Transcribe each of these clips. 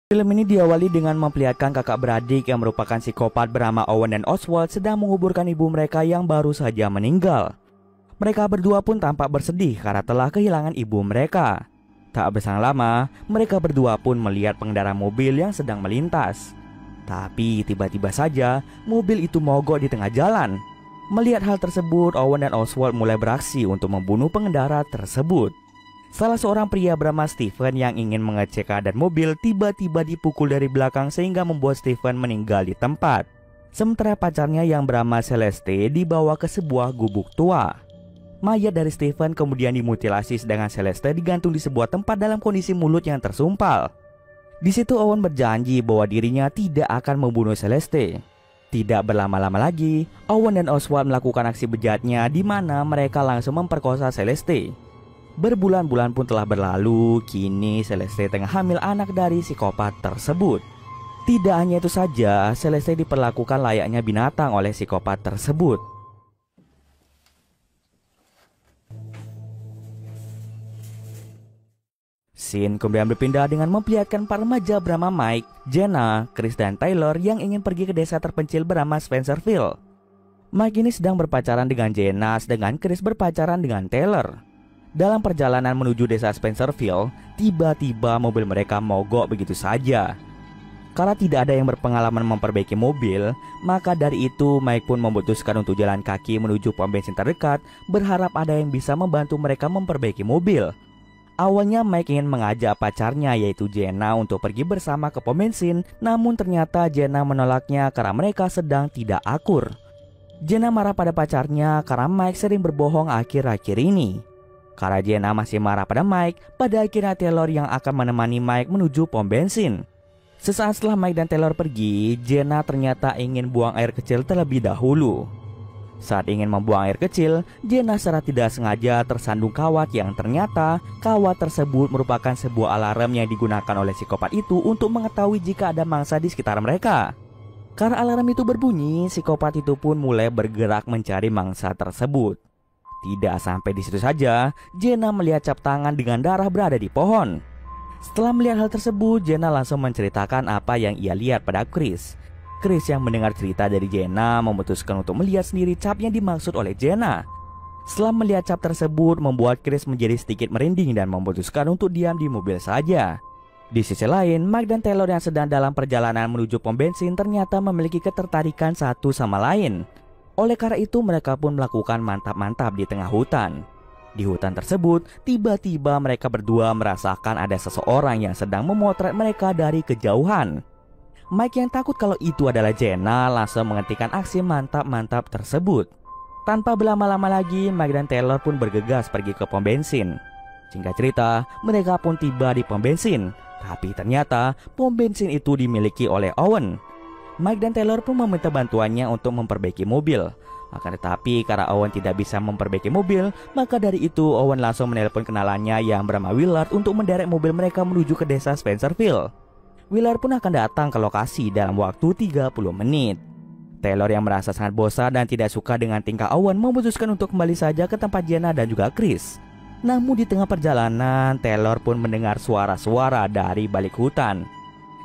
Film ini diawali dengan memperlihatkan kakak beradik yang merupakan psikopat bernama Owen dan Oswald sedang menguburkan ibu mereka yang baru saja meninggal. Mereka berdua pun tampak bersedih karena telah kehilangan ibu mereka. Tak berselang lama, mereka berdua pun melihat pengendara mobil yang sedang melintas. Tapi tiba-tiba saja mobil itu mogok di tengah jalan. Melihat hal tersebut, Owen dan Oswald mulai beraksi untuk membunuh pengendara tersebut. Salah seorang pria bernama Stephen yang ingin mengecek keadaan mobil tiba-tiba dipukul dari belakang sehingga membuat Stephen meninggal di tempat. Sementara pacarnya yang bernama Celeste dibawa ke sebuah gubuk tua. Mayat dari Stephen kemudian dimutilasi sedangkan Celeste digantung di sebuah tempat dalam kondisi mulut yang tersumpal. Di situ Owen berjanji bahwa dirinya tidak akan membunuh Celeste. Tidak berlama-lama lagi, Owen dan Oswald melakukan aksi bejatnya di mana mereka langsung memperkosa Celeste. Berbulan-bulan pun telah berlalu, kini Celeste tengah hamil anak dari psikopat tersebut. Tidak hanya itu saja, Celeste diperlakukan layaknya binatang oleh psikopat tersebut. Scene kemudian berpindah dengan memperlihatkan para remaja bernama Mike, Jenna, Chris, dan Taylor yang ingin pergi ke desa terpencil bernama Spencerville. Mike ini sedang berpacaran dengan Jenna, sedangkan Chris berpacaran dengan Taylor. Dalam perjalanan menuju desa Spencerville, tiba-tiba mobil mereka mogok begitu saja. Karena tidak ada yang berpengalaman memperbaiki mobil, maka dari itu Mike pun memutuskan untuk jalan kaki menuju pom bensin terdekat, berharap ada yang bisa membantu mereka memperbaiki mobil. Awalnya Mike ingin mengajak pacarnya yaitu Jenna untuk pergi bersama ke pom bensin, namun ternyata Jenna menolaknya karena mereka sedang tidak akur. Jenna marah pada pacarnya karena Mike sering berbohong akhir-akhir ini. Karena Jenna masih marah pada Mike, pada akhirnya Taylor yang akan menemani Mike menuju pom bensin. Sesaat setelah Mike dan Taylor pergi, Jenna ternyata ingin buang air kecil terlebih dahulu. Saat ingin membuang air kecil, Jenna secara tidak sengaja tersandung kawat yang ternyata kawat tersebut merupakan sebuah alarm yang digunakan oleh psikopat itu untuk mengetahui jika ada mangsa di sekitar mereka. Karena alarm itu berbunyi, psikopat itu pun mulai bergerak mencari mangsa tersebut. Tidak sampai di situ saja, Jenna melihat cap tangan dengan darah berada di pohon. Setelah melihat hal tersebut, Jenna langsung menceritakan apa yang ia lihat pada Chris. Chris yang mendengar cerita dari Jenna memutuskan untuk melihat sendiri cap yang dimaksud oleh Jenna. Setelah melihat cap tersebut, membuat Chris menjadi sedikit merinding dan memutuskan untuk diam di mobil saja. Di sisi lain, Mike dan Taylor yang sedang dalam perjalanan menuju pom bensin ternyata memiliki ketertarikan satu sama lain. Oleh karena itu mereka pun melakukan mantap-mantap di tengah hutan. Di hutan tersebut, tiba-tiba mereka berdua merasakan ada seseorang yang sedang memotret mereka dari kejauhan. Mike yang takut kalau itu adalah Jenna langsung menghentikan aksi mantap-mantap tersebut. Tanpa berlama-lama lagi, Mike dan Taylor pun bergegas pergi ke pom bensin. Singkat cerita, mereka pun tiba di pom bensin. Tapi ternyata pom bensin itu dimiliki oleh Owen. Mike dan Taylor pun meminta bantuannya untuk memperbaiki mobil. Akan tetapi karena Owen tidak bisa memperbaiki mobil, maka dari itu Owen langsung menelpon kenalannya yang bernama Willard untuk menderek mobil mereka menuju ke desa Spencerville. Willard pun akan datang ke lokasi dalam waktu 30 menit. Taylor yang merasa sangat bosan dan tidak suka dengan tingkah Owen memutuskan untuk kembali saja ke tempat Jenna dan juga Chris. Namun di tengah perjalanan, Taylor pun mendengar suara-suara dari balik hutan.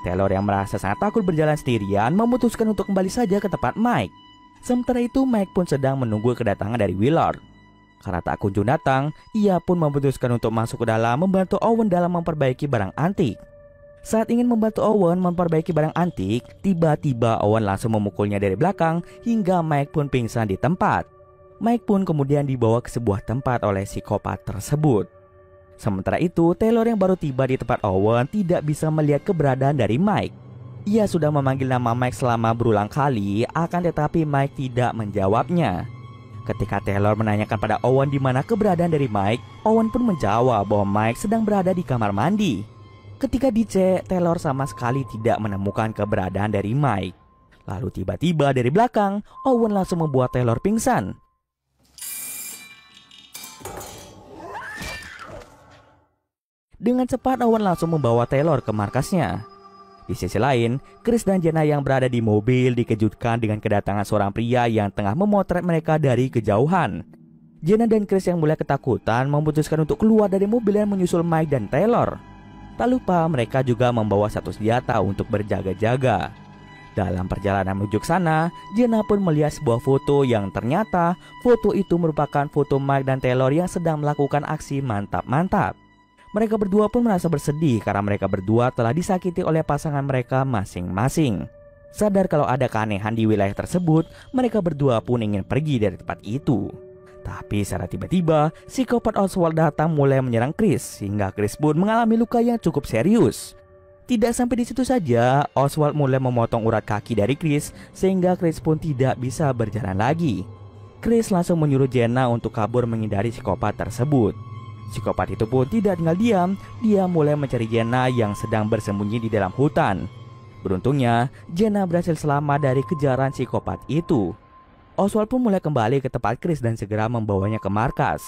Taylor yang merasa sangat takut berjalan sendirian memutuskan untuk kembali saja ke tempat Mike. Sementara itu Mike pun sedang menunggu kedatangan dari Willard. Karena tak kunjung datang, ia pun memutuskan untuk masuk ke dalam membantu Owen dalam memperbaiki barang antik. Saat ingin membantu Owen memperbaiki barang antik, tiba-tiba Owen langsung memukulnya dari belakang hingga Mike pun pingsan di tempat. Mike pun kemudian dibawa ke sebuah tempat oleh psikopat tersebut. Sementara itu, Taylor yang baru tiba di tempat Owen tidak bisa melihat keberadaan dari Mike. Ia sudah memanggil nama Mike selama berulang kali, akan tetapi Mike tidak menjawabnya. Ketika Taylor menanyakan pada Owen di mana keberadaan dari Mike, Owen pun menjawab bahwa Mike sedang berada di kamar mandi. Ketika dicek, Taylor sama sekali tidak menemukan keberadaan dari Mike. Lalu tiba-tiba dari belakang, Owen langsung membuat Taylor pingsan. Dengan cepat Owen langsung membawa Taylor ke markasnya. Di sisi lain, Chris dan Jenna yang berada di mobil dikejutkan dengan kedatangan seorang pria yang tengah memotret mereka dari kejauhan. Jenna dan Chris yang mulai ketakutan memutuskan untuk keluar dari mobil dan menyusul Mike dan Taylor. Tak lupa mereka juga membawa satu senjata untuk berjaga-jaga. Dalam perjalanan menuju ke sana, Jenna pun melihat sebuah foto yang ternyata foto itu merupakan foto Mike dan Taylor yang sedang melakukan aksi mantap-mantap. Mereka berdua pun merasa bersedih karena mereka berdua telah disakiti oleh pasangan mereka masing-masing. Sadar kalau ada keanehan di wilayah tersebut, mereka berdua pun ingin pergi dari tempat itu. Tapi secara tiba-tiba, psikopat Oswald datang mulai menyerang Chris, sehingga Chris pun mengalami luka yang cukup serius. Tidak sampai di situ saja, Oswald mulai memotong urat kaki dari Chris, sehingga Chris pun tidak bisa berjalan lagi. Chris langsung menyuruh Jenna untuk kabur menghindari psikopat tersebut. Psikopat itu pun tidak tinggal diam, dia mulai mencari Jenna yang sedang bersembunyi di dalam hutan. Beruntungnya, Jenna berhasil selamat dari kejaran psikopat itu. Oswald pun mulai kembali ke tempat Chris dan segera membawanya ke markas.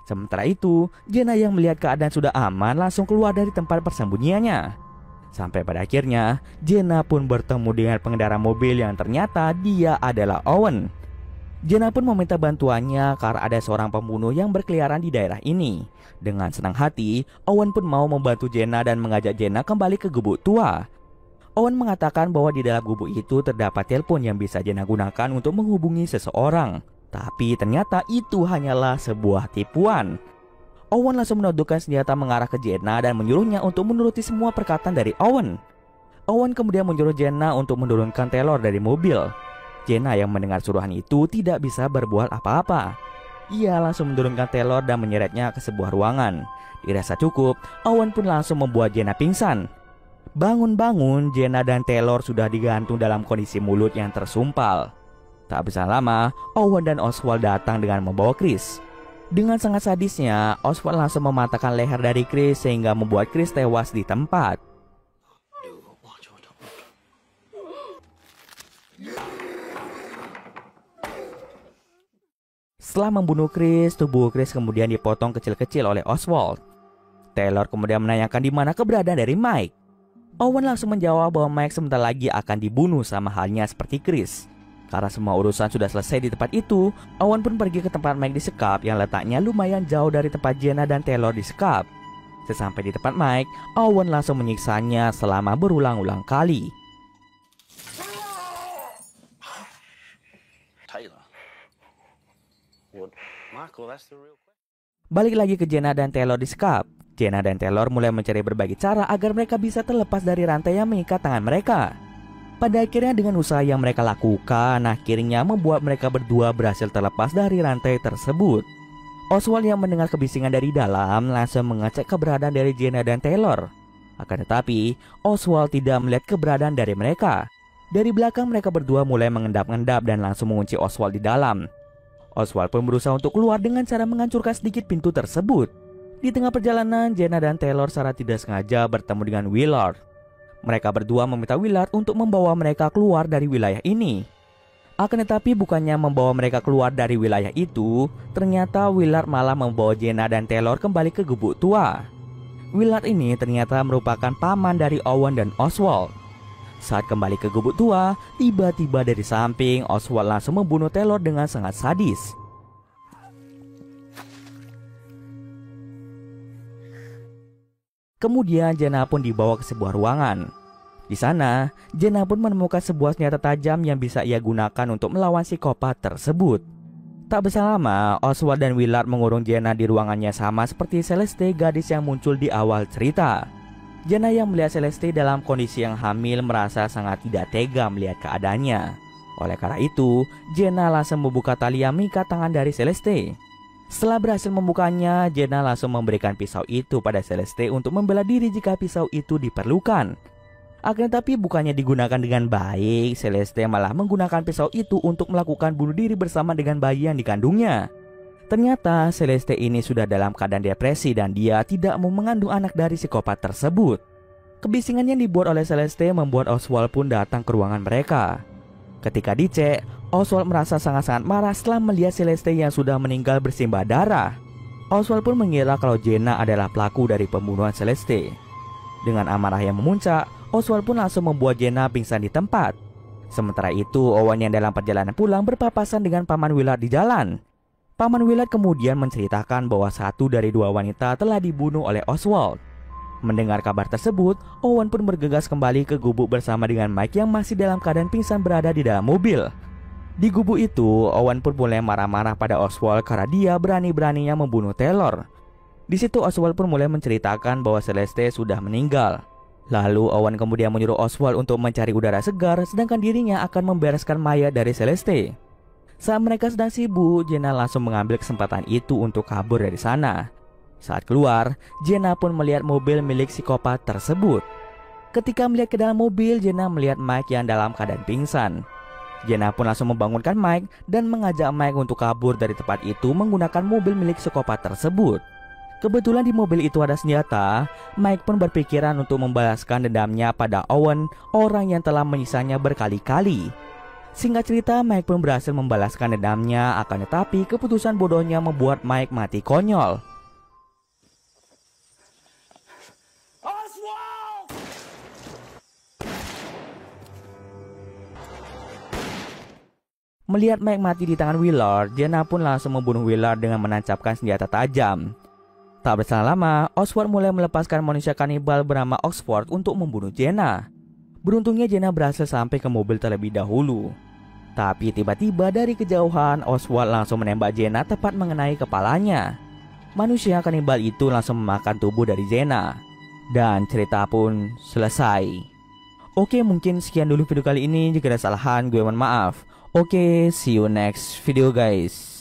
Sementara itu, Jenna yang melihat keadaan sudah aman langsung keluar dari tempat persembunyiannya. Sampai pada akhirnya, Jenna pun bertemu dengan pengendara mobil yang ternyata dia adalah Owen. Jenna pun meminta bantuannya karena ada seorang pembunuh yang berkeliaran di daerah ini. Dengan senang hati, Owen pun mau membantu Jenna dan mengajak Jenna kembali ke gubuk tua. Owen mengatakan bahwa di dalam gubuk itu terdapat telepon yang bisa Jenna gunakan untuk menghubungi seseorang. Tapi ternyata itu hanyalah sebuah tipuan. Owen langsung menodongkan senjata mengarah ke Jenna dan menyuruhnya untuk menuruti semua perkataan dari Owen. Owen kemudian menyuruh Jenna untuk menurunkan Taylor dari mobil. Jenna yang mendengar suruhan itu tidak bisa berbuat apa-apa. Ia langsung menurunkan Taylor dan menyeretnya ke sebuah ruangan. Dirasa cukup, Owen pun langsung membuat Jenna pingsan. Bangun-bangun, Jenna dan Taylor sudah digantung dalam kondisi mulut yang tersumpal. Tak bisa lama, Owen dan Oswald datang dengan membawa Chris. Dengan sangat sadisnya, Oswald langsung mematahkan leher dari Chris sehingga membuat Chris tewas di tempat. Setelah membunuh Chris, tubuh Chris kemudian dipotong kecil-kecil oleh Oswald. Taylor kemudian menanyakan di mana keberadaan dari Mike. Owen langsung menjawab bahwa Mike sebentar lagi akan dibunuh sama halnya seperti Chris. Karena semua urusan sudah selesai di tempat itu, Owen pun pergi ke tempat Mike disekap yang letaknya lumayan jauh dari tempat Jenna dan Taylor disekap. Sesampai di tempat Mike, Owen langsung menyiksanya selama berulang-ulang kali. Balik lagi ke Jenna dan Taylor disekap. Jenna dan Taylor mulai mencari berbagai cara agar mereka bisa terlepas dari rantai yang mengikat tangan mereka. Pada akhirnya dengan usaha yang mereka lakukan, akhirnya membuat mereka berdua berhasil terlepas dari rantai tersebut. Oswald yang mendengar kebisingan dari dalam langsung mengecek keberadaan dari Jenna dan Taylor. Akan tetapi, Oswald tidak melihat keberadaan dari mereka. Dari belakang mereka berdua mulai mengendap-endap dan langsung mengunci Oswald di dalam. Oswald pun berusaha untuk keluar dengan cara menghancurkan sedikit pintu tersebut. Di tengah perjalanan, Jenna dan Taylor secara tidak sengaja bertemu dengan Willard. Mereka berdua meminta Willard untuk membawa mereka keluar dari wilayah ini. Akan tetapi bukannya membawa mereka keluar dari wilayah itu, ternyata Willard malah membawa Jenna dan Taylor kembali ke gubuk tua. Willard ini ternyata merupakan paman dari Owen dan Oswald. Saat kembali ke gubuk tua, tiba-tiba dari samping Oswald langsung membunuh Taylor dengan sangat sadis. Kemudian Jenna pun dibawa ke sebuah ruangan. Di sana, Jenna pun menemukan sebuah senjata tajam yang bisa ia gunakan untuk melawan psikopat tersebut. Tak berselang lama, Oswald dan Willard mengurung Jenna di ruangannya sama seperti Celeste, gadis yang muncul di awal cerita. Jenna yang melihat Celeste dalam kondisi yang hamil merasa sangat tidak tega melihat keadaannya. Oleh karena itu, Jenna langsung membuka tali yang mengikat tangan dari Celeste. Setelah berhasil membukanya, Jenna langsung memberikan pisau itu pada Celeste untuk membela diri jika pisau itu diperlukan. Akan tetapi bukannya digunakan dengan baik, Celeste malah menggunakan pisau itu untuk melakukan bunuh diri bersama dengan bayi yang dikandungnya. Ternyata Celeste ini sudah dalam keadaan depresi dan dia tidak mau mengandung anak dari psikopat tersebut. Kebisingan yang dibuat oleh Celeste membuat Oswald pun datang ke ruangan mereka. Ketika dicek, Oswald merasa sangat-sangat marah setelah melihat Celeste yang sudah meninggal bersimbah darah. Oswald pun mengira kalau Jenna adalah pelaku dari pembunuhan Celeste. Dengan amarah yang memuncak, Oswald pun langsung membuat Jenna pingsan di tempat. Sementara itu, Owen yang dalam perjalanan pulang berpapasan dengan Paman Willard di jalan. Paman Willard kemudian menceritakan bahwa satu dari dua wanita telah dibunuh oleh Oswald. Mendengar kabar tersebut, Owen pun bergegas kembali ke gubuk bersama dengan Mike yang masih dalam keadaan pingsan berada di dalam mobil. Di gubuk itu, Owen pun mulai marah-marah pada Oswald karena dia berani-beraninya membunuh Taylor. Di situ Oswald pun mulai menceritakan bahwa Celeste sudah meninggal. Lalu Owen kemudian menyuruh Oswald untuk mencari udara segar, sedangkan dirinya akan membereskan mayat dari Celeste. Saat mereka sedang sibuk, Jenna langsung mengambil kesempatan itu untuk kabur dari sana. Saat keluar, Jenna pun melihat mobil milik psikopat tersebut. Ketika melihat ke dalam mobil, Jenna melihat Mike yang dalam keadaan pingsan. Jenna pun langsung membangunkan Mike dan mengajak Mike untuk kabur dari tempat itu menggunakan mobil milik psikopat tersebut. Kebetulan di mobil itu ada senjata, Mike pun berpikiran untuk membalaskan dendamnya pada Owen, orang yang telah menyisanya berkali-kali. Singkat cerita, Mike pun berhasil membalaskan dendamnya, akan tetapi keputusan bodohnya membuat Mike mati konyol. Melihat Mike mati di tangan Willard, Jenna pun langsung membunuh Willard dengan menancapkan senjata tajam. Tak berselang lama, Oswald mulai melepaskan manusia kanibal bernama Oxford untuk membunuh Jenna. Beruntungnya Jenna berhasil sampai ke mobil terlebih dahulu. Tapi tiba-tiba dari kejauhan, Oswald langsung menembak Jenna tepat mengenai kepalanya. Manusia kanibal itu langsung memakan tubuh dari Jenna. Dan cerita pun selesai. Oke, mungkin sekian dulu video kali ini. Jika ada kesalahan, gue mohon maaf. Oke, see you next video guys.